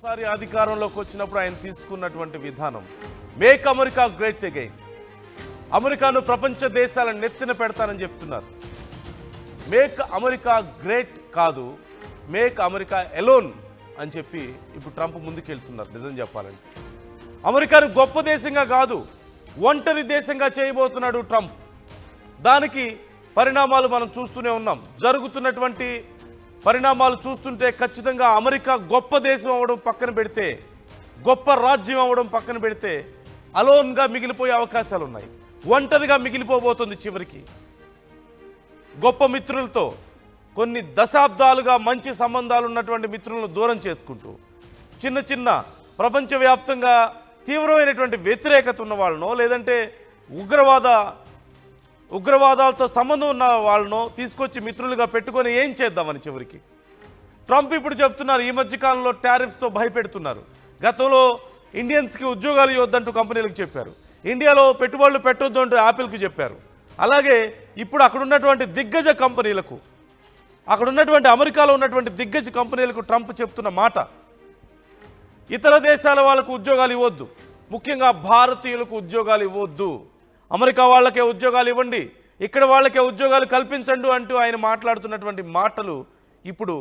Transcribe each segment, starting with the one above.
మరోసారి అధికారంలోకి వచ్చినప్పుడు ఆయన తీసుకున్నటువంటి విధానం మేక్ అమెరికా గ్రేట్ అగైన్. అమెరికాను ప్రపంచ దేశాల నెత్తిన పెడతానని చెప్తున్నారు. మేక్ అమెరికా గ్రేట్ కాదు, మేక్ అమెరికా ఎలోన్ అని చెప్పి ఇప్పుడు ట్రంప్ ముందుకెళ్తున్నారు. నిజం చెప్పాలంటే అమెరికాను గొప్ప దేశంగా కాదు, ఒంటరి దేశంగా చేయబోతున్నాడు ట్రంప్. దానికి పరిణామాలు మనం చూస్తూనే ఉన్నాం. జరుగుతున్నటువంటి పరిణామాలు చూస్తుంటే ఖచ్చితంగా అమెరికా గొప్ప దేశం అవ్వడం పక్కన పెడితే, గొప్ప రాజ్యం అవ్వడం పక్కన పెడితే అలోన్గా మిగిలిపోయే అవకాశాలు ఉన్నాయి. ఒంటరిగా మిగిలిపోబోతుంది. చివరికి గొప్ప మిత్రులతో కొన్ని దశాబ్దాలుగా మంచి సంబంధాలు ఉన్నటువంటి మిత్రులను దూరం చేసుకుంటూ, చిన్న చిన్న ప్రపంచవ్యాప్తంగా తీవ్రమైనటువంటి వ్యతిరేకత ఉన్న వాళ్ళనో లేదంటే ఉగ్రవాదాలతో సంబంధం ఉన్న వాళ్ళనో తీసుకొచ్చి మిత్రులుగా పెట్టుకొని ఏం చేద్దామని చివరికి ట్రంప్ ఇప్పుడు చెప్తున్నారు. ఈ మధ్యకాలంలో టారిఫ్తో భయపెడుతున్నారు. గతంలో ఇండియన్స్కి ఉద్యోగాలు ఇవ్వద్దంటూ కంపెనీలకు చెప్పారు. ఇండియాలో పెట్టుబడులు పెట్టొద్దు అంటూ యాపిల్కి చెప్పారు. అలాగే ఇప్పుడు అక్కడ ఉన్నటువంటి దిగ్గజ కంపెనీలకు, అక్కడ ఉన్నటువంటి అమెరికాలో ఉన్నటువంటి దిగ్గజ కంపెనీలకు ట్రంప్ చెప్తున్న మాట, ఇతర దేశాల వాళ్ళకు ఉద్యోగాలు ఇవ్వద్దు, ముఖ్యంగా భారతీయులకు ఉద్యోగాలు ఇవ్వద్దు, అమెరికా వాళ్ళకే ఉద్యోగాలు ఇవ్వండి, ఇక్కడ వాళ్ళకే ఉద్యోగాలు కల్పించండి అంటూ ఆయన మాట్లాడుతున్నటువంటి మాటలు ఇప్పుడు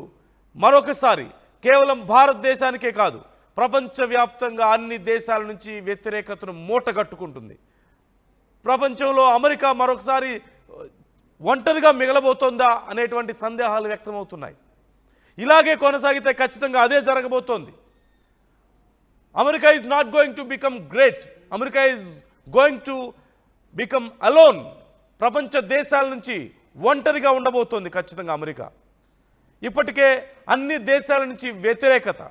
మరొకసారి కేవలం భారతదేశానికే కాదు, ప్రపంచవ్యాప్తంగా అన్ని దేశాల నుంచి వ్యతిరేకతను మూటగట్టుకుంటుంది. ప్రపంచంలో అమెరికా మరొకసారి ఒంటరిగా మిగలబోతోందా అనేటువంటి సందేహాలు వ్యక్తమవుతున్నాయి. ఇలాగే కొనసాగితే ఖచ్చితంగా అదే జరగబోతోంది. America is not going to become great, America is going to become alone. ప్రపంచ దేశాల నుంచి ఒంటరిగా ఉండబోతోంది ఖచ్చితంగా అమెరికా. ఇప్పటికే అన్ని దేశాల నుంచి వ్యతిరేకత,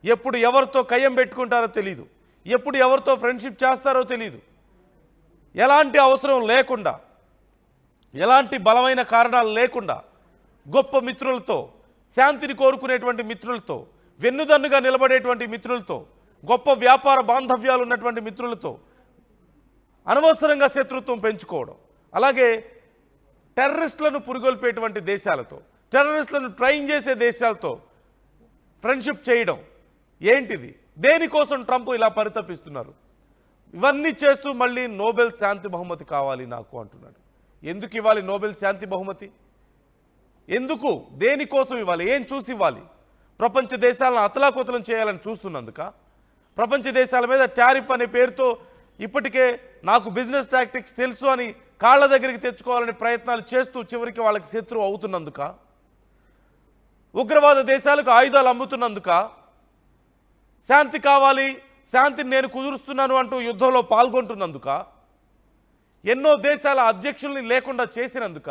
ఎప్పుడు ఎవరితో కయ్యం పెట్టుకుంటారో తెలీదు, ఎప్పుడు ఎవరితో ఫ్రెండ్షిప్ చేస్తారో తెలీదు, ఎలాంటి అవసరం లేకుండా, ఎలాంటి బలమైన కారణాలు లేకుండా గొప్ప మిత్రులతో, శాంతిని కోరుకునేటువంటి మిత్రులతో, వెన్నుదన్నుగా నిలబడేటువంటి మిత్రులతో, గొప్ప వ్యాపార బాంధవ్యాలు ఉన్నటువంటి మిత్రులతో అనవసరంగా శత్రుత్వం పెంచుకోవడం, అలాగే టెర్రరిస్టులను పురిగొల్పేటువంటి దేశాలతో, టెర్రరిస్టులను ట్రైన్ చేసే దేశాలతో ఫ్రెండ్షిప్ చేయడం ఏంటిది? దేనికోసం ట్రంప్ ఇలా పరితపిస్తున్నారు? ఇవన్నీ చేస్తూ మళ్ళీ నోబెల్ శాంతి బహుమతి కావాలి నాకు అంటున్నాడు. ఎందుకు ఇవ్వాలి నోబెల్ శాంతి బహుమతి? ఎందుకు, దేనికోసం ఇవ్వాలి, ఏం చూసి ఇవ్వాలి? ప్రపంచ దేశాలను అతలాకుతలం చేయాలని చూస్తున్నందుక? ప్రపంచ దేశాల మీద టారిఫ్ అనే పేరుతో ఇప్పటికే నాకు బిజినెస్ టాక్టిక్స్ తెలుసు అని కాళ్ళ దగ్గరికి తెచ్చుకోవాలని ప్రయత్నాలు చేస్తూ చివరికి వాళ్ళకి శత్రువు అవుతున్నందుక? ఉగ్రవాద దేశాలకు ఆయుధాలు అమ్ముతున్నందుక? శాంతి కావాలి, శాంతిని నేను కుదురుస్తున్నాను అంటూ యుద్ధంలో పాల్గొంటున్నందుక? ఎన్నో దేశాల అధ్యక్షుల్ని లేకుండా చేసినందుక?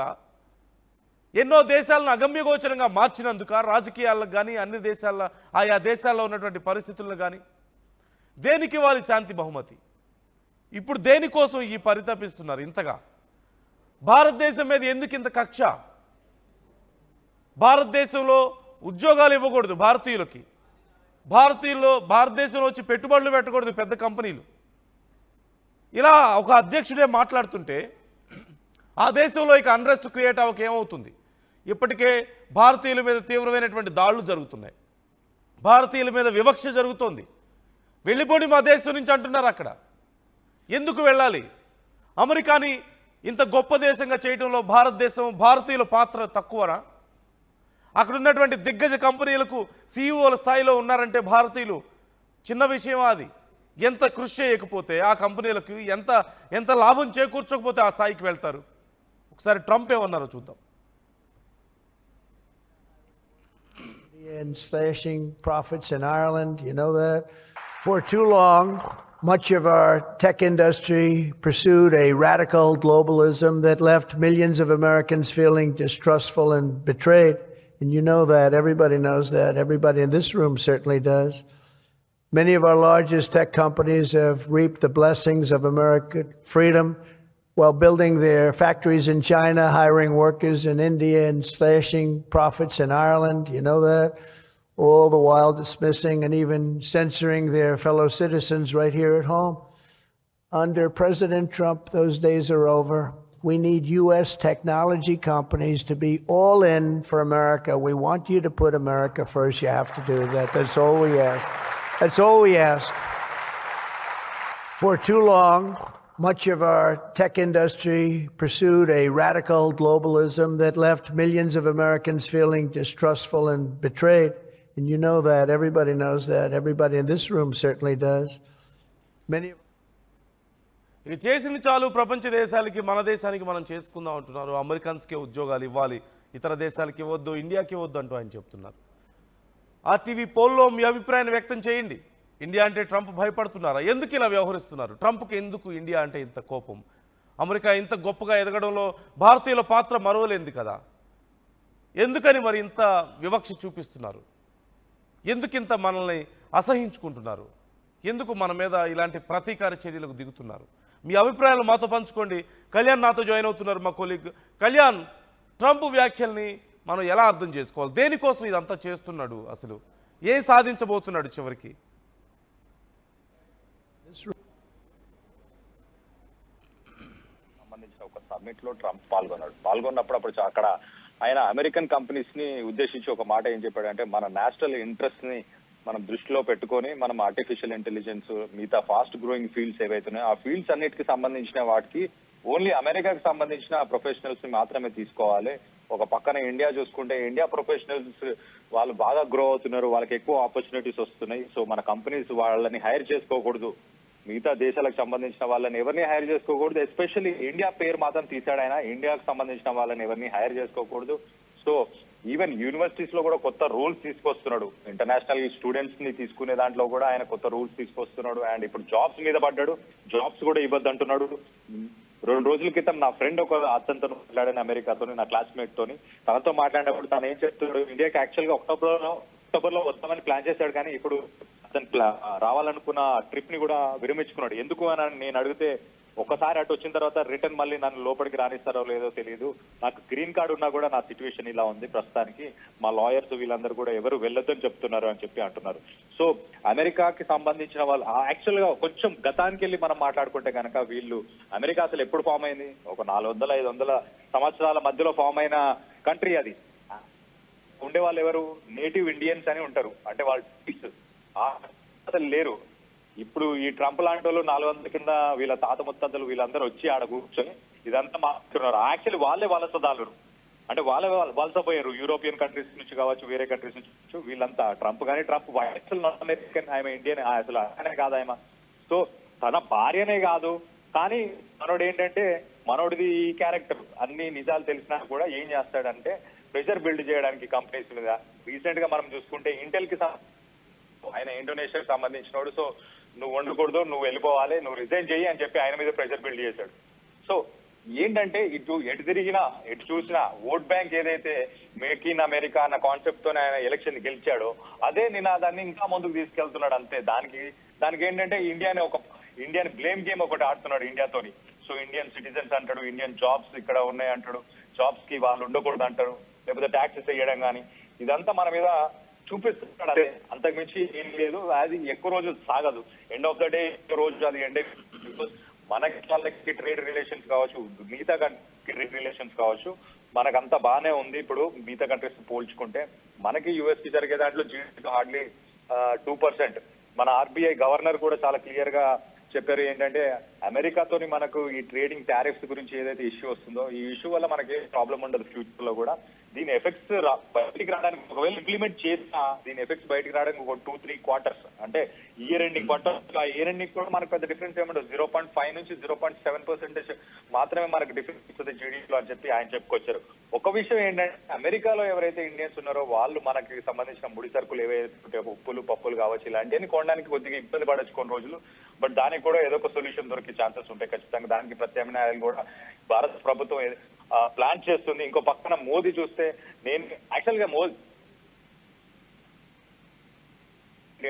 ఎన్నో దేశాలను అగమ్యగోచరంగా మార్చినందుక? రాజకీయాలకు కానీ అన్ని దేశాల ఆయా దేశాల్లో ఉన్నటువంటి పరిస్థితులను కానీ దేనికి ఇవ్వాలి శాంతి బహుమతి? ఇప్పుడు దేనికోసం ఈ పరితపిస్తున్నారు ఇంతగా? భారతదేశం మీద ఎందుకు ఇంత కక్ష? భారతదేశంలో ఉద్యోగాలు ఇవ్వకూడదు భారతీయులకి, భారతదేశంలో వచ్చి పెట్టుబడులు పెట్టకూడదు పెద్ద కంపెనీలు. ఇలా ఒక అధ్యక్షుడే మాట్లాడుతుంటే ఆ దేశంలో ఇక అన్రెస్ట్ క్రియేట్ అవ్వక ఏమవుతుంది? ఇప్పటికే భారతీయుల మీద తీవ్రమైనటువంటి దాడులు జరుగుతున్నాయి, భారతీయుల మీద వివక్ష జరుగుతోంది. వెళ్ళిపోండి మా దేశం నుంచి అంటున్నారు. అక్కడ ఎందుకు వెళ్ళాలి? అమెరికాని ఇంత గొప్ప దేశంగా చేయడంలో భారతీయుల పాత్ర తక్కువనా? అక్కడ ఉన్నటువంటి దిగ్గజ కంపెనీలకు సీఈఓల స్థాయిలో ఉన్నారంటే భారతీయులు చిన్న విషయం. అది ఎంత కృషి చేయకపోతే ఆ కంపెనీలకు ఎంత లాభం చేకూర్చకపోతే ఆ స్థాయికి వెళ్తారు? ఒకసారి ట్రంప్ ఏమన్నారో చూద్దాం. And slashing profits in Ireland, you know that. For too long, much of our tech industry pursued a radical globalism that left millions of Americans feeling distrustful and betrayed. And you know that. Everybody knows that. Everybody in this room certainly does. Many of our largest tech companies have reaped the blessings of American freedom while building their factories in China, hiring workers in India, and slashing profits in Ireland. You know that. All the while dismissing and even censoring their fellow citizens right here at home. Under President Trump, those days are over. We need U.S. technology companies to be all in for America. We want you to put America first. You have to do that. That's all we ask. That's all we ask. For too long, much of our tech industry pursued a radical globalism that left millions of Americans feeling distrustful and betrayed. And you know that. Everybody knows that. Everybody in this room certainly does. Many of ఇక చేసింది చాలు, ప్రపంచ దేశాలకి మన దేశానికి మనం చేసుకుందాం అంటున్నారు. అమెరికన్స్కే ఉద్యోగాలు ఇవ్వాలి, ఇతర దేశాలకి ఇవ్వద్దు, ఇండియాకి ఇవ్వద్దు అంటూ ఆయన చెప్తున్నారు. ఆర్టీవీ పోల్లో మీ అభిప్రాయాన్ని వ్యక్తం చేయండి. ఇండియా అంటే ట్రంప్ భయపడుతున్నారా? ఎందుకు ఇలా వ్యవహరిస్తున్నారు? ట్రంప్కి ఎందుకు ఇండియా అంటే ఇంత కోపం? అమెరికా ఇంత గొప్పగా ఎదగడంలో భారతీయుల పాత్ర మరవలేంది కదా? ఎందుకని మరి ఇంత వివక్ష చూపిస్తున్నారు? ఎందుకింత మనల్ని అసహించుకుంటున్నారు? ఎందుకు మన మీద ఇలాంటి ప్రతీకార చర్యలకు దిగుతున్నారు? మీ అభిప్రాయాలు మాతో పంచుకోండి. కళ్యాణ్ నాతో జాయిన్ అవుతున్నారు, మా కొలీగ్. కళ్యాణ్, ట్రంప్ వ్యాఖ్యల్ని మనం ఎలా అర్థం చేసుకోవాలి? దేనికోసం ఇదంతా చేస్తున్నాడు? అసలు ఏం సాధించబోతున్నాడు చివరికి? సంబంధించిన ఒక సమ్మిట్ లో ట్రంప్ పాల్గొన్నప్పుడు అక్కడ ఆయన అమెరికన్ కంపెనీస్ ని ఉద్దేశించి ఒక మాట ఏం చెప్పాడంటే, మన నేషనల్ ఇంట్రెస్ట్ ని మనం దృష్టిలో పెట్టుకొని మనం ఆర్టిఫిషియల్ ఇంటెలిజెన్స్ మిగతా ఫాస్ట్ గ్రోయింగ్ ఫీల్డ్స్ ఏవైతున్నాయో ఆ ఫీల్డ్స్ అన్నిటికి సంబంధించిన వాటికి ఓన్లీ అమెరికాకి సంబంధించిన ప్రొఫెషనల్స్ ని మాత్రమే తీసుకోవాలి. ఒక పక్కన ఇండియా చూసుకుంటే ఇండియా ప్రొఫెషనల్స్ వాళ్ళు బాగా గ్రో అవుతున్నారు, వాళ్ళకి ఎక్కువ ఆపర్చునిటీస్ వస్తున్నాయి. సో మన కంపెనీస్ వాళ్ళని హైర్ చేసుకోకూడదు, మిగతా దేశాలకు సంబంధించిన వాళ్ళని ఎవరిని హైర్ చేసుకోకూడదు. ఎస్పెషల్లీ ఇండియా పేరు మాత్రం తీసాడు ఆయన. ఇండియాకు సంబంధించిన వాళ్ళని ఎవరిని హైర్ చేసుకోకూడదు. సో ఈవెన్ యూనివర్సిటీస్ లో కూడా కొత్త రూల్స్ తీసుకొస్తున్నాడు. ఇంటర్నేషనల్ స్టూడెంట్స్ ని తీసుకునే దాంట్లో కూడా ఆయన కొత్త రూల్స్ తీసుకొస్తున్నాడు. అండ్ ఇప్పుడు జాబ్స్ మీద పడ్డాడు, జాబ్స్ కూడా ఇవ్వద్దు అంటున్నాడు. 2 రోజుల క్రితం నా ఫ్రెండ్ ఒక అతనితో మాట్లాడాను, అమెరికాతో, నా క్లాస్మేట్ తోని. తనతో మాట్లాడినప్పుడు తను ఏం చెప్తున్నాడు, ఇండియాకి యాక్చువల్ గా అక్టోబర్ లో వస్తామని ప్లాన్ చేశాడు, కానీ ఇప్పుడు అతను రావాలనుకున్న ట్రిప్ ని కూడా విరమించుకున్నాడు. ఎందుకు అని నేను అడిగితే, ఒకసారి అటు వచ్చిన తర్వాత రిటర్న్ మళ్ళీ నన్ను లోపలికి రానిస్తారో లేదో తెలియదు, నాకు గ్రీన్ కార్డు ఉన్నా కూడా నా సిచ్యువేషన్ ఇలా ఉంది ప్రస్తుతానికి, మా లాయర్స్ వీళ్ళందరూ కూడా ఎవరు వెళ్ళొద్దని చెప్తున్నారు అని చెప్పి అంటున్నారు. సో అమెరికాకి సంబంధించిన వాళ్ళు యాక్చువల్ గా కొంచెం గతానికి వెళ్ళి మనం మాట్లాడుకుంటే కనుక, వీళ్ళు అమెరికా అసలు ఎప్పుడు ఫామ్ అయింది? ఒక 400-500 సంవత్సరాల మధ్యలో ఫామ్ అయిన కంట్రీ అది. ఉండే వాళ్ళు ఎవరు? నేటివ్ ఇండియన్స్ అని ఉంటారు, అంటే వాళ్ళు అసలు లేరు. ఇప్పుడు ఈ ట్రంప్ లాంటి వాళ్ళు 400 కింద వీళ్ళ తాత ముత్తాతలు వీళ్ళందరూ వచ్చి ఆడ కూర్చొని ఇదంతా మాట్లాడుతున్నారు. యాక్చువల్లీ వాళ్ళే వలసదారులు, అంటే వాళ్ళే వలసపోయారు. యూరోపియన్ కంట్రీస్ నుంచి కావచ్చు, వేరే కంట్రీస్ నుంచి వీళ్ళంతా. ట్రంప్ కానీ ట్రంప్ అసలు నాట్ అమెరికన్, ఆయన ఇండియన్, అసలు ఆయనే కాదు ఆయన. సో తన భార్యనే కాదు, కానీ మనోడు ఏంటంటే, మనోడిది ఈ క్యారెక్టర్. అన్ని నిజాలు తెలిసినా కూడా ఏం చేస్తాడంటే ప్రెషర్ బిల్డ్ చేయడానికి కంపెనీస్ మీద. రీసెంట్ గా మనం చూసుకుంటే ఇంటెల్ కి ఆయన ఇండోనేషియాకి సంబంధించినోడు. సో నువ్వు వండకూడదు, నువ్వు వెళ్ళిపోవాలి, నువ్వు రిజైన్ చేయి అని చెప్పి ఆయన మీద ప్రెషర్ బిల్డ్ చేశాడు. సో ఏంటంటే ఎటు తిరిగినా ఎటు చూసినా ఓట్ బ్యాంక్ ఏదైతే మేక్ ఇన్ అమెరికా అన్న కాన్సెప్ట్ తోనే ఆయన ఎలక్షన్ గెలిచాడో అదే నినాదాన్ని ఇంకా ముందుకు తీసుకెళ్తున్నాడు అంతే. దానికి ఏంటంటే ఇండియన్ బ్లేమ్ గేమ్ ఒకటి ఆడుతున్నాడు ఇండియాతోని. సో ఇండియన్ సిటిజన్స్ అంటాడు, ఇండియన్ జాబ్స్ ఇక్కడ ఉన్నాయి అంటాడు, జాబ్స్ కి వాళ్ళు ఉండకూడదు అంటారు, లేకపోతే ట్యాక్సెస్ వేయడం కానీ, ఇదంతా మన మీద చూపిస్తున్నాడు. అదే, అంతకుమించి ఏం లేదు. అది ఎక్కువ రోజు సాగదు. ఎండ్ ఆఫ్ ద డే రోజు అది ఎండ్. మనకి వాళ్ళకి ట్రేడ్ రిలేషన్స్ కావచ్చు, మిగతా ట్రేడ్ రిలేషన్స్ కావచ్చు, మనకంతా బాగానే ఉంది. ఇప్పుడు మిగతా కంట్రీస్ పోల్చుకుంటే మనకి యుఎస్ కి జరిగే దాంట్లో జీడీపీ హార్డ్లీ 2%. మన ఆర్బీఐ గవర్నర్ కూడా చాలా క్లియర్ గా చెప్పారు ఏంటంటే, అమెరికాతోని మనకు ఈ ట్రేడింగ్ టారిఫ్స్ గురించి ఏదైతే ఇష్యూ వస్తుందో, ఈ ఇష్యూ వల్ల మనకి ప్రాబ్లం ఉండదు ఫ్యూచర్ లో కూడా. దీని ఎఫెక్ట్స్ బయటికి రావడానికి, ఒకవేళ ఇంప్లిమెంట్ చేసినా దీని ఎఫెక్ట్స్ బయటికి రావడానికి ఒక 2-3 క్వార్టర్స్, అంటే ఇయర్ ఎండింగ్ క్వార్టర్స్. ఆ ఇయర్ ఎండింగ్ కూడా మనకు పెద్ద డిఫరెన్స్ ఏమంటుంది, 0.5 నుంచి 0.7% మాత్రమే మనకు డిఫరెన్స్ ఇస్తుంది జీడీపీలో అని చెప్పి ఆయన చెప్పుకొచ్చారు. ఒక విషయం ఏంటంటే, అమెరికాలో ఎవరైతే ఇండియన్స్ ఉన్నారో వాళ్ళు మనకి సంబంధించిన ముడి సరుకులు ఏవైతే ఉప్పులు పప్పులు కావచ్చు ఇలాంటివన్నీ కొనడానికి కొద్దిగా ఇబ్బంది పడచ్చు కొన్ని రోజులు. బట్ దానికి కూడా ఏదో ఒక సొల్యూషన్ దొరికే ఛాన్సెస్ ఉంటాయి ఖచ్చితంగా. దానికి ప్రత్యామ్నాయాలు కూడా భారత ప్రభుత్వం ప్లాన్ చేస్తుంది. ఇంకో పక్కన మోదీ చూస్తే, నేను యాక్చువల్ గా మోదీ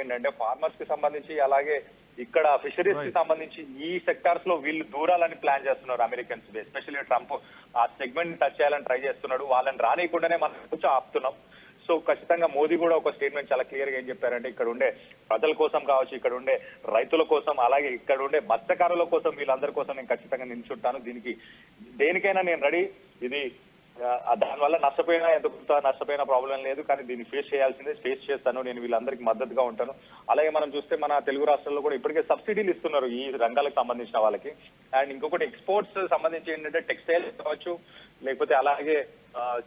ఏంటంటే ఫార్మర్స్ కి సంబంధించి, అలాగే ఇక్కడ ఫిషరీస్ కి సంబంధించి ఈ సెక్టార్స్ లో వీళ్ళు దూరాలని ప్లాన్ చేస్తున్నారు అమెరికన్స్. ఎస్పెషల్లీ ట్రంప్ ఆ సెగ్మెంట్ టచ్ చేయాలని ట్రై చేస్తున్నాడు. వాళ్ళని రానియకుండానే మనం కొంచెం ఆపుతున్నాం. సో ఖచ్చితంగా మోదీ కూడా ఒక స్టేట్మెంట్ చాలా క్లియర్ గా ఏం చెప్పారంటే, ఇక్కడ ఉండే ప్రజల కోసం కావచ్చు, ఇక్కడ ఉండే రైతుల కోసం, అలాగే ఇక్కడ ఉండే మత్స్యకారుల కోసం, వీళ్ళందరి కోసం నేను ఖచ్చితంగా నిల్చుంటాను. దేనికైనా నేను రెడీ. ఇది దానివల్ల నష్టపోయిన ప్రాబ్లం లేదు, కానీ దీన్ని ఫేస్ చేస్తాను, నేను వీళ్ళందరికీ మద్దతుగా ఉంటాను. అలాగే మనం చూస్తే మన తెలుగు రాష్ట్రాల్లో కూడా ఇప్పటికే సబ్సిడీలు ఇస్తున్నారు ఈ రంగాలకు సంబంధించిన వాళ్ళకి. అండ్ ఇంకొకటి ఎక్స్పోర్ట్స్ సంబంధించి ఏంటంటే టెక్స్టైల్స్ కావచ్చు, లేకపోతే అలాగే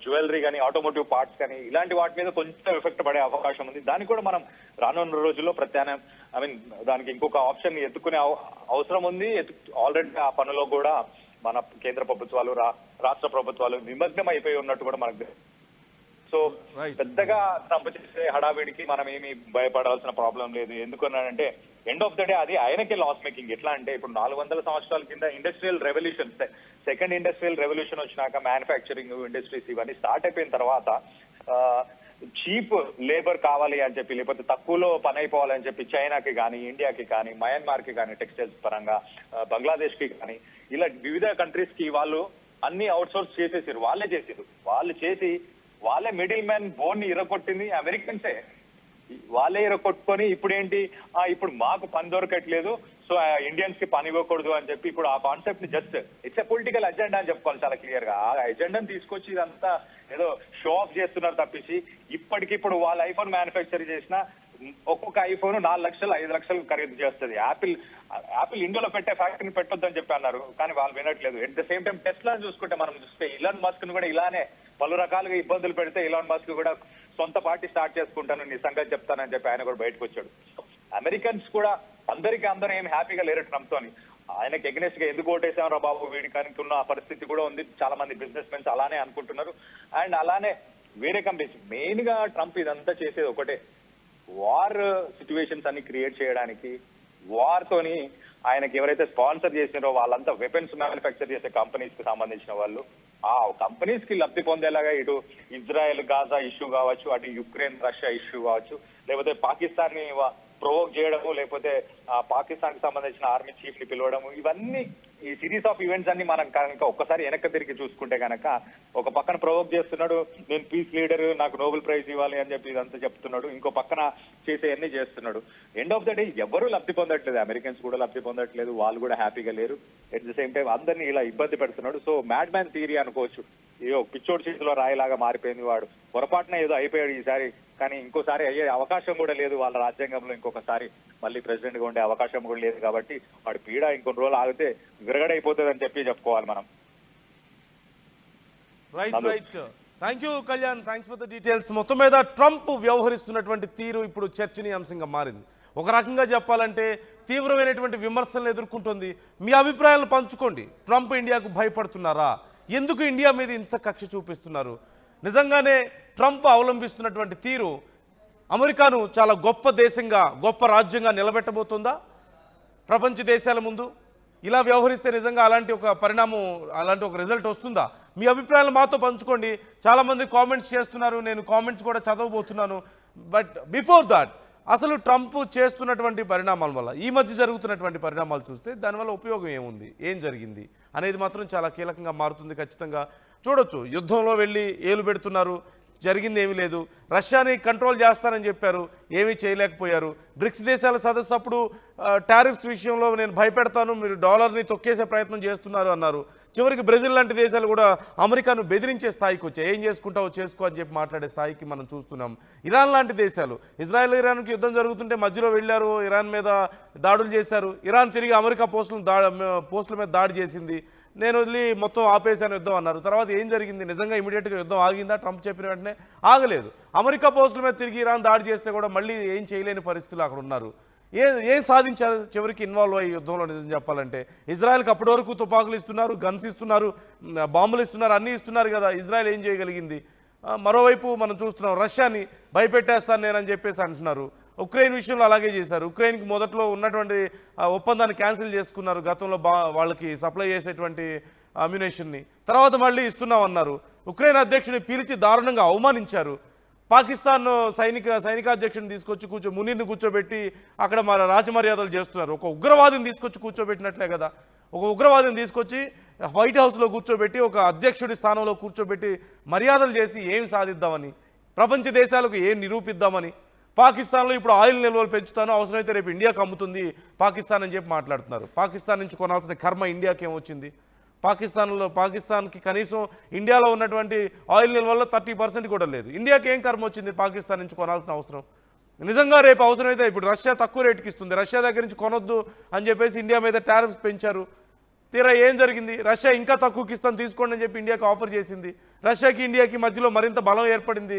జ్యువెలరీ కానీ, ఆటోమోటివ్ పార్ట్స్ కానీ, ఇలాంటి వాటి మీద కొంచెం ఎఫెక్ట్ పడే అవకాశం ఉంది. దానికి కూడా మనం రానున్న రోజుల్లో ప్రత్యామ్నాయం దానికి ఇంకొక ఆప్షన్ ఎత్తుకునే అవసరం ఉంది. ఆల్రెడీ ఆ పనిలో కూడా మన కేంద్ర ప్రభుత్వాలు, రాష్ట్ర ప్రభుత్వాలు నిమగ్నం అయిపోయి ఉన్నట్టు కూడా మనకు. సో పెద్దగా ట్రంప్ చేసే హడావిడికి మనం ఏమి భయపడాల్సిన ప్రాబ్లం లేదు. ఎందుకన్నానంటే ఎండ్ ఆఫ్ ద డే అది ఆయనకే లాస్ మేకింగ్. ఎట్లా అంటే ఇప్పుడు 400 సంవత్సరాల కింద industrial revolution, second industrial revolution వచ్చినాక మ్యానుఫ్యాక్చరింగ్ ఇండస్ట్రీస్ ఇవన్నీ స్టార్ట్ అయిపోయిన తర్వాత చీప్ లేబర్ కావాలి అని చెప్పి, లేకపోతే తక్కువలో పని అయిపోవాలని చెప్పి చైనాకి కానీ, ఇండియాకి కానీ, మయన్మార్కి కానీ, టెక్స్టైల్స్ పరంగా బంగ్లాదేశ్ కి కానీ, ఇలా వివిధ కంట్రీస్ కి వాళ్ళు అన్ని అవుట్ సోర్స్ చేసేసారు. వాళ్ళు చేసి వాళ్ళే మిడిల్ మ్యాన్ బోన్ ని ఇరగొట్టింది అమెరికన్సే. వాళ్ళే ఇరగొట్టుకొని ఇప్పుడు ఏంటి, ఇప్పుడు మాకు పని దొరకట్లేదు, సో ఇండియన్స్ కి పని ఇవ్వకూడదు అని చెప్పి ఇప్పుడు ఆ కాన్సెప్ట్ ని just it's a political agenda అని చెప్పుకోవాలి చాలా క్లియర్ గా. ఆ ఎజెండాని తీసుకొచ్చి ఇదంతా ఏదో షో ఆఫ్ చేస్తున్నారు తప్పించి, ఇప్పటికిప్పుడు వాళ్ళ ఐఫోన్ మ్యానుఫ్యాక్చర్ చేసిన ఒక్కొక్క ఐఫోన్ 4 లక్షలు 5 లక్షలు ఖరీదు చేస్తుంది. యాపిల్ ఇండియాలో పెట్టే ఫ్యాక్టరీని పెట్టొద్దని చెప్పి అన్నారు, కానీ వాళ్ళు వినట్లేదు. At the same time Tesla చూసుకుంటే మనం చూస్తే ఇలాన్ మస్క్ ను కూడా ఇలానే పలు రకాలుగా ఇబ్బందులు పెడితే ఇలాన్ మస్క్ కూడా సొంత పార్టీ స్టార్ట్ చేసుకుంటాను, నీ సంగతి చెప్తానని చెప్పి ఆయన కూడా బయటకు వచ్చాడు. అమెరికన్స్ కూడా అందరూ ఏం హ్యాపీగా లేరు ట్రంప్ తోని. ఆయనకి ఎగ్నెస్ట్ గా ఎందుకు ఓటేసామరా బాబు వీడికి ఉన్న పరిస్థితి కూడా ఉంది. చాలా మంది బిజినెస్ మెన్స్ అలానే అనుకుంటున్నారు. అండ్ అలానే వేరే కంపెనీస్, మెయిన్ గా ట్రంప్ ఇదంతా చేసేది ఒకటే, వార్ సిచ్యువేషన్స్ అన్ని క్రియేట్ చేయడానికి. వార్ తోని ఆయనకి ఎవరైతే స్పాన్సర్ చేసినారో వాళ్ళంతా వెపన్స్ మ్యానుఫ్యాక్చర్ చేసే కంపెనీస్ కి సంబంధించిన వాళ్ళు, ఆ కంపెనీస్ కి లబ్ధి పొందేలాగా ఇటు ఇజ్రాయెల్ గాజా ఇష్యూ కావచ్చు, అటు యుక్రెయిన్ రష్యా ఇష్యూ కావచ్చు, లేకపోతే పాకిస్తాన్ ని ప్రొవోక్ చేయడము, లేకపోతే పాకిస్తాన్ కి సంబంధించిన ఆర్మీ చీఫ్ ని పిలవడము, ఇవన్నీ ఈ సిరీస్ ఆఫ్ ఈవెంట్స్ అన్ని మనం కనుక ఒక్కసారి వెనక్కి తిరిగి చూసుకుంటే కనుక, ఒక పక్కన ప్రొవోక్ చేస్తున్నాడు, నేను పీస్ లీడర్, నాకు నోబెల్ ప్రైజ్ ఇవ్వాలి అని చెప్పి ఇదంతా చెప్తున్నాడు, ఇంకో పక్కన చేసేవన్నీ చేస్తున్నాడు. ఎండ్ ఆఫ్ ద డే ఎవరు లబ్ధి పొందట్లేదు, అమెరికన్స్ కూడా లబ్ధి పొందట్లేదు, వాళ్ళు కూడా హ్యాపీగా లేరు. ఎట్ ద సేమ్ టైం అందరినీ ఇలా ఇబ్బంది పెడుతున్నాడు. సో మ్యాడ్ మ్యాన్ థియరీ అనుకోవచ్చు, ఏదో పిచ్చోడి చేతిలో రాయిలాగా మారిపోయింది. వాడు పొరపాటున ఏదో అయిపోయాడు ఈసారి, కానీ ఇంకోసారి అయ్యే అవకాశం కూడా లేదు. వాళ్ళ రాజ్యాంగంలో ఇంకొకసారి మళ్ళీ ప్రెసిడెంట్ గా ఉండే అవకాశం కూడా లేదు. కాబట్టి వాడి పీడ ఇంకొన్ని రోజులు ఆగితే విరగడైపోతుంది అని చెప్పి చెప్పుకోవాలి మనం. Right. Thank you Kalyan, thanks for the details. మొత్తం మీద ట్రంప్ వ్యవహరిస్తున్నటువంటి తీరు ఇప్పుడు చర్చనీయాంశంగా మారింది. ఒక రకంగా చెప్పాలంటే తీవ్రమైనటువంటి విమర్శలను ఎదుర్కొంటుంది. మీ అభిప్రాయాలను పంచుకోండి. ట్రంప్ ఇండియాకు భయపడుతున్నారా? ఎందుకు ఇండియా మీద ఇంత కక్ష చూపిస్తున్నారు? నిజంగానే ట్రంప్ అవలంబిస్తున్నటువంటి తీరు అమెరికాను చాలా గొప్ప దేశంగా, గొప్ప రాజ్యంగా నిలబెట్టబోతుందా ప్రపంచ దేశాల ముందు? ఇలా వ్యవహరిస్తే నిజంగా అలాంటి ఒక పరిణామం, అలాంటి ఒక రిజల్ట్ వస్తుందా? మీ అభిప్రాయాలు మాతో పంచుకోండి. చాలామంది కామెంట్స్ చేస్తున్నారు, నేను కామెంట్స్ కూడా చదవబోతున్నాను. బట్ బిఫోర్ దాట్, అసలు ట్రంప్ చేస్తున్నటువంటి పరిణామాల వల్ల, ఈ మధ్య జరుగుతున్నటువంటి పరిణామాలు చూస్తే దానివల్ల ఉపయోగం ఏముంది, ఏం జరిగింది అనేది మాత్రం చాలా కీలకంగా మారుతుంది. ఖచ్చితంగా చూడొచ్చు. యుద్ధంలో వెళ్ళి ఏలు పెడుతున్నారు, జరిగింది ఏమీ లేదు. రష్యాని కంట్రోల్ చేస్తానని చెప్పారు, ఏమీ చేయలేకపోయారు. బ్రిక్స్ దేశాల సదస్సు అప్పుడు టారిఫ్స్ విషయంలో నేను భయపెడతాను, మీరు డాలర్ని తొక్కేసే ప్రయత్నం చేస్తున్నారు అన్నారు. చివరికి బ్రెజిల్ లాంటి దేశాలు కూడా అమెరికాను బెదిరించే స్థాయికి వచ్చాయి. ఏం చేసుకుంటావో చేసుకో అని చెప్పి మాట్లాడే స్థాయికి మనం చూస్తున్నాం. ఇరాన్ లాంటి దేశాలు, ఇజ్రాయెల్ ఇరాన్కి యుద్ధం జరుగుతుంటే మధ్యలో వెళ్ళారు, ఇరాన్ మీద దాడులు చేశారు. ఇరాన్ తిరిగి అమెరికా పోస్టుల మీద దాడి చేసింది. నేను వదిలి మొత్తం ఆపేశాను యుద్ధం అన్నారు. తర్వాత ఏం జరిగింది? నిజంగా ఇమీడియట్గా యుద్ధం ఆగిందా? ట్రంప్ చెప్పిన వెంటనే ఆగలేదు. అమెరికా పోస్టుల మీద తిరిగి ఇరాన్ దాడి చేస్తే కూడా మళ్ళీ ఏం చేయలేని పరిస్థితులు అక్కడ ఉన్నారు. ఏం సాధించారు చివరికి ఇన్వాల్వ్ అయ్యి యుద్ధంలో? నిజం చెప్పాలంటే ఇజ్రాయెల్కి అప్పటి వరకు తుపాకులు ఇస్తున్నారు, గన్స్ ఇస్తున్నారు, బాంబులు ఇస్తున్నారు, అన్నీ ఇస్తున్నారు కదా. ఇజ్రాయెల్ ఏం చేయగలిగింది? మరోవైపు మనం చూస్తున్నాం, రష్యాని భయపెట్టేస్తాను నేనని చెప్పేసి అంటున్నారు. ఉక్రెయిన్ విషయంలో అలాగే చేశారు. ఉక్రెయిన్కి మొదట్లో ఉన్నటువంటి ఒప్పందాన్ని క్యాన్సిల్ చేసుకున్నారు, గతంలో వాళ్ళకి సప్లై చేసేటువంటి అమ్యునేషన్ని. తర్వాత మళ్ళీ ఇస్తున్నామన్నారు. ఉక్రెయిన్ అధ్యక్షుని పిలిచి దారుణంగా అవమానించారు. పాకిస్తాన్ సైనికాధ్యక్షుని తీసుకొచ్చి మునీర్ని కూర్చోబెట్టి అక్కడ మన రాజమర్యాదలు చేస్తున్నారు. ఒక ఉగ్రవాదిని తీసుకొచ్చి కూర్చోబెట్టినట్లే కదా. ఒక ఉగ్రవాదిని తీసుకొచ్చి వైట్ హౌస్లో కూర్చోబెట్టి, ఒక అధ్యక్షుడి స్థానంలో కూర్చోబెట్టి మర్యాదలు చేసి ఏం సాధిద్దామని, ప్రపంచ దేశాలకు ఏం నిరూపిద్దామని. పాకిస్తాన్లో ఇప్పుడు ఆయిల్ నిల్వలు పెంచుతాను, అవసరమైతే రేపు ఇండియాకు అమ్ముతుంది పాకిస్తాన్ అని చెప్పి మాట్లాడుతున్నారు. పాకిస్తాన్ నుంచి కొనాల్సిన కర్మ ఇండియాకి ఏమొచ్చింది? పాకిస్తాన్కి కనీసం ఇండియాలో ఉన్నటువంటి ఆయిల్ నిల్వల్లో 30% కూడా లేదు. ఇండియాకి ఏం కర్మ వచ్చింది పాకిస్తాన్ నుంచి కొనాల్సిన అవసరం? నిజంగా రేపు అవసరమైతే ఇప్పుడు రష్యా తక్కువ రేటుకి ఇస్తుంది, రష్యా దగ్గర నుంచి కొనొద్దు అని చెప్పేసి ఇండియా మీద టారిఫ్స్ పెంచారు. తీరా ఏం జరిగింది? రష్యా ఇంకా తక్కువకి ఇస్తాను తీసుకోండి అని చెప్పి ఇండియాకి ఆఫర్ చేసింది. రష్యాకి ఇండియాకి మధ్యలో మరింత బలం ఏర్పడింది,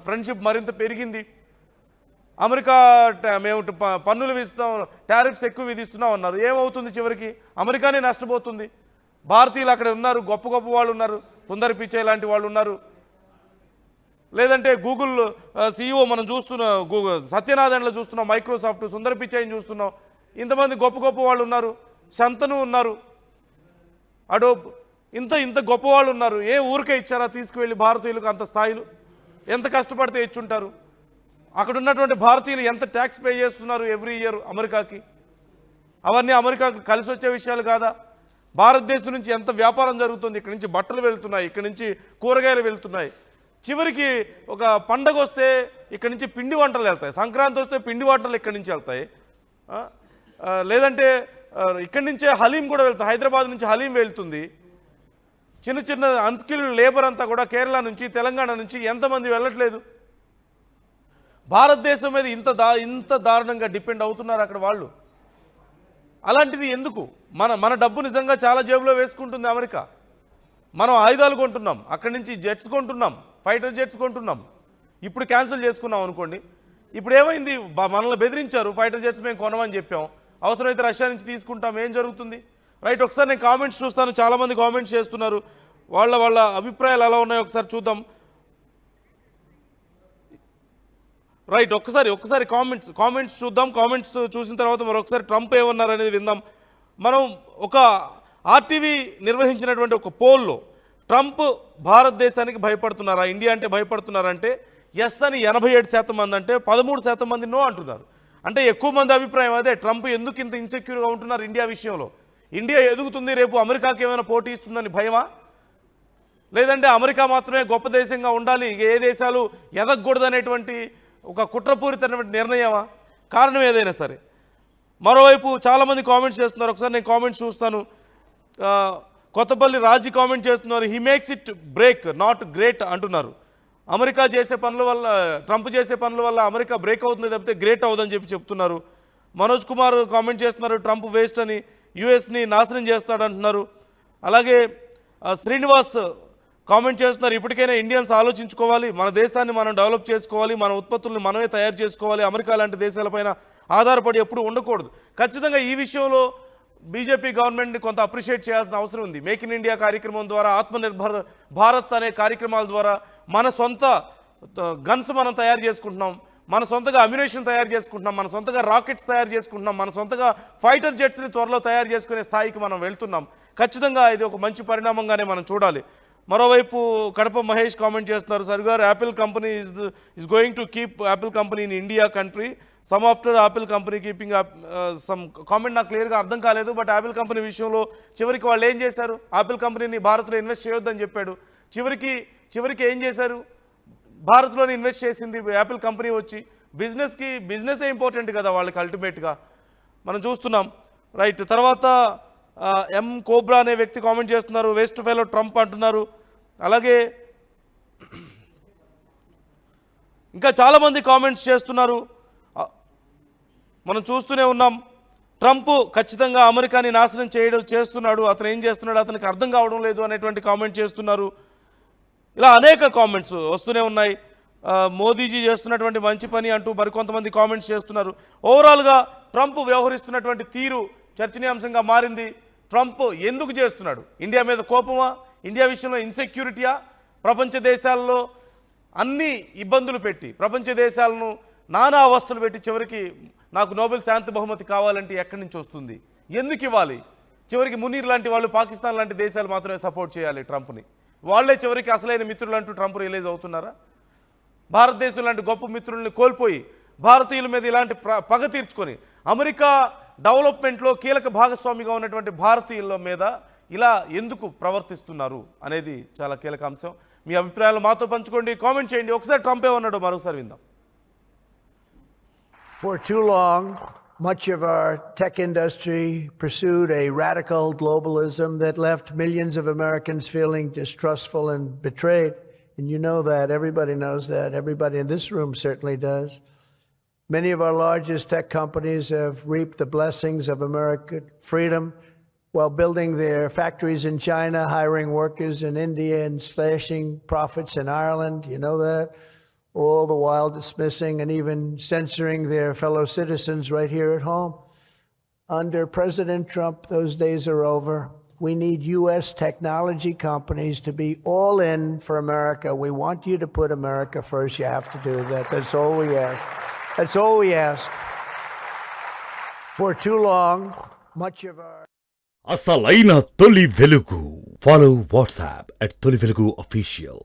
ఫ్రెండ్షిప్ మరింత పెరిగింది. అమెరికా మేము పన్నులు విధిస్తాం, టారిఫ్స్ ఎక్కువ విధిస్తున్నాం అన్నారు. ఏమవుతుంది? చివరికి అమెరికానే నష్టపోతుంది. భారతీయులు అక్కడ ఉన్నారు, గొప్ప గొప్ప వాళ్ళు ఉన్నారు, సుందర్ పిచాయ్ లాంటి వాళ్ళు ఉన్నారు. లేదంటే గూగుల్ CEO మనం చూస్తున్నాం, సత్యనారాయణలో చూస్తున్నాం, మైక్రోసాఫ్ట్ సుందర్ పిచాయ్ని చూస్తున్నాం. ఇంతమంది గొప్ప గొప్ప వాళ్ళు ఉన్నారు, శంతను ఉన్నారు, అడోబ్, ఇంత గొప్ప వాళ్ళు ఉన్నారు. ఏ ఊరికే ఇచ్చారా తీసుకువెళ్ళి భారతీయులకు అంత స్థాయిలు? ఎంత కష్టపడితే ఇచ్చుంటారు? అక్కడ ఉన్నటువంటి భారతీయులు ఎంత ట్యాక్స్ పే చేస్తున్నారు ఎవ్రీ ఇయర్ అమెరికాకి? అవన్నీ అమెరికాకి కలిసి వచ్చే విషయాలు కాదా? భారతదేశం నుంచి ఎంత వ్యాపారం జరుగుతుంది, ఇక్కడి నుంచి బట్టలు వెళ్తున్నాయి, ఇక్కడి నుంచి కూరగాయలు వెళ్తున్నాయి. చివరికి ఒక పండగ వస్తే ఇక్కడి నుంచి పిండి వంటలు వెళ్తాయి, సంక్రాంతి వస్తే పిండి వంటలు ఇక్కడి నుంచి వెళ్తాయి. లేదంటే ఇక్కడి నుంచే హలీం కూడా వెళ్తుంది, హైదరాబాద్ నుంచి హలీం వెళ్తుంది. చిన్న చిన్న అన్స్కిల్డ్ లేబర్ అంతా కూడా కేరళ నుంచి, తెలంగాణ నుంచి ఎంతమంది వెళ్ళట్లేదు? భారతదేశం మీద ఇంత దారుణంగా డిపెండ్ అవుతున్నారు అక్కడ వాళ్ళు. అలాంటిది ఎందుకు? మన డబ్బు నిజంగా చాలా జేబులో వేసుకుంటుంది అమెరికా. మనం ఆయుధాలు కొంటున్నాం, అక్కడి నుంచి జెట్స్ కొంటున్నాం, ఫైటర్ జెట్స్ కొంటున్నాం. ఇప్పుడు క్యాన్సిల్ చేసుకున్నాం అనుకోండి, ఇప్పుడు ఏమైంది? మనల్ని బెదిరించారు, ఫైటర్ జెట్స్ మేము కొనమని చెప్పాం, అవసరమైతే రష్యా నుంచి తీసుకుంటాం. ఏం జరుగుతుంది? రైట్, ఒకసారి నేను కామెంట్స్ చూస్తాను, చాలామంది కామెంట్స్ చేస్తున్నారు, వాళ్ళ అభిప్రాయాలు ఎలా ఉన్నాయో ఒకసారి చూద్దాం. రైట్, ఒక్కసారి కామెంట్స్ చూద్దాం. కామెంట్స్ చూసిన తర్వాత మరొకసారి ట్రంప్ ఏమన్నారు అనేది విందాం. మనం ఒక ఆర్టీవీ నిర్వహించినటువంటి ఒక పోల్లో ట్రంప్ భారతదేశానికి భయపడుతున్నారా, ఇండియా అంటే భయపడుతున్నారంటే ఎస్ అని 87% మంది అంటే 13% మంది నో అంటున్నారు. అంటే ఎక్కువ మంది అభిప్రాయం అదే, ట్రంప్ ఎందుకు ఇంత ఇన్సెక్యూర్గా ఉంటున్నారు ఇండియా విషయంలో? ఇండియా ఎదుగుతుంది, రేపు అమెరికాకి ఏమైనా పోటీ ఇస్తుందని భయమా? లేదంటే అమెరికా మాత్రమే గొప్ప దేశంగా ఉండాలి, ఏ దేశాలు ఎదగకూడదనేటువంటి ఒక కుట్రపూరితమైనటువంటి నిర్ణయమా? కారణం ఏదైనా సరే. మరోవైపు చాలామంది కామెంట్స్ చేస్తున్నారు, ఒకసారి నేను కామెంట్స్ చూస్తాను. కొత్తపల్లి రాజీ కామెంట్ చేస్తున్నారు, he makes it break not great అంటున్నారు. అమెరికా చేసే పనుల వల్ల, ట్రంప్ చేసే పనుల వల్ల అమెరికా బ్రేక్ అవుతుంది తప్పితే గ్రేట్ అవుదని చెప్తున్నారు. మనోజ్ కుమార్ కామెంట్ చేస్తున్నారు, ట్రంప్ వేస్ట్ అని, యుఎస్ని నాశనం చేస్తాడంటున్నారు. అలాగే శ్రీనివాస్ కామెంట్ చేస్తున్నారు, ఇప్పటికైనా ఇండియన్స్ ఆలోచించుకోవాలి, మన దేశాన్ని మనం డెవలప్ చేసుకోవాలి, మన ఉత్పత్తులను మనమే తయారు చేసుకోవాలి, అమెరికా లాంటి దేశాలపైన ఆధారపడి ఎప్పుడు ఉండకూడదు. ఖచ్చితంగా ఈ విషయంలో బీజేపీ గవర్నమెంట్ని కొంత అప్రిషియేట్ చేయాల్సిన అవసరం ఉంది. మేక్ ఇన్ ఇండియా కార్యక్రమం ద్వారా, ఆత్మనిర్భర్ భారత్ అనే కార్యక్రమాల ద్వారా మన సొంత గన్స్ మనం తయారు చేసుకుంటున్నాం, మన సొంతగా అమ్యునేషన్ తయారు చేసుకుంటున్నాం, మన సొంతగా రాకెట్స్ తయారు చేసుకుంటున్నాం, మన సొంతగా ఫైటర్ జెట్స్ని త్వరలో తయారు చేసుకునే స్థాయికి మనం వెళ్తున్నాం. ఖచ్చితంగా ఇది ఒక మంచి పరిణామంగానే మనం చూడాలి. మరోవైపు కడప మహేష్ కామెంట్ చేస్తున్నారు, సర్ గారు Apple company is going to keep Apple company in India country, some after Apple company keeping some comment నాకు క్లియర్గా అర్థం కాలేదు. బట్ యాపిల్ కంపెనీ విషయంలో చివరికి వాళ్ళు ఏం చేశారు? యాపిల్ కంపెనీని భారత్లో ఇన్వెస్ట్ చేయొద్దని చెప్పాడు. చివరికి ఏం చేశారు? భారత్లోనే ఇన్వెస్ట్ చేసింది యాపిల్ కంపెనీ వచ్చి. బిజినెసే ఇంపార్టెంట్ కదా వాళ్ళకి అల్టిమేట్గా, మనం చూస్తున్నాం. రైట్, తర్వాత ఎం కోబ్రా అనే వ్యక్తి కామెంట్ చేస్తున్నారు, వేస్ట్ ఫెలో ట్రంప్ అంటున్నారు. అలాగే ఇంకా చాలామంది కామెంట్స్ చేస్తున్నారు, మనం చూస్తూనే ఉన్నాం. ట్రంప్ ఖచ్చితంగా అమెరికాని నాశనం చేస్తున్నాడు, అతను ఏం చేస్తున్నాడు అతనికి అర్థం కావడం లేదు అనేటువంటి కామెంట్ చేస్తున్నారు. ఇలా అనేక కామెంట్స్ వస్తూనే ఉన్నాయి. మోదీజీ చేస్తున్నటువంటి మంచి పని అంటూ మరికొంతమంది కామెంట్స్ చేస్తున్నారు. ఓవరాల్గా ట్రంప్ వ్యవహరిస్తున్నటువంటి తీరు చర్చనీయాంశంగా మారింది. ట్రంప్ ఎందుకు చేస్తున్నాడు? ఇండియా మీద కోపమా? ఇండియా విషయంలో ఇన్సెక్యూరిటీయా? ప్రపంచ దేశాల్లో అన్ని ఇబ్బందులు పెట్టి, ప్రపంచ దేశాలను నానా అవస్థలు పెట్టి చివరికి నాకు నోబెల్ శాంతి బహుమతి కావాలంటే ఎక్కడి నుంచి వస్తుంది? ఎందుకు ఇవ్వాలి? చివరికి మునీర్ లాంటి వాళ్ళు, పాకిస్తాన్ లాంటి దేశాలు మాత్రమే సపోర్ట్ చేయాలి ట్రంప్ని. వాళ్ళే చివరికి అసలైన మిత్రులు అంటూ ట్రంప్ రిలీజ్ అవుతున్నారా? భారతదేశం లాంటి గొప్ప మిత్రుల్ని కోల్పోయి భారతీయుల మీద ఇలాంటి పగ తీర్చుకొని అమెరికా డెవలప్మెంట్లో కీలక భాగస్వామిగా ఉన్నటువంటి భారతీయుల మీద ఇలా ఎందుకు ప్రవర్తిస్తున్నారు అనేది చాలా కీలక అంశం. మీ అభిప్రాయాలు మాతో పంచుకోండి, కామెంట్ చేయండి. ఒకసారి ట్రంప్ ఏమన్నాడో మరోసారి విందాం. For too long, much of our tech industry pursued a radical globalism that left millions of Americans feeling distrustful and betrayed. And you know that. Everybody knows that. Everybody in this room certainly does. Many of our largest tech companies have reaped the blessings of American freedom while building their factories in China, hiring workers in India, and slashing profits in Ireland. You know that. All the while dismissing and even censoring their fellow citizens right here at home. Under President Trump, those days are over. We need U.S. technology companies to be all in for America. We want you to put America first. You have to do that. That's all we ask. That's all we ask. For too long, much of our... అసలైన తొలి వెలుగు. Follow WhatsApp @తొలి వెలుగు official.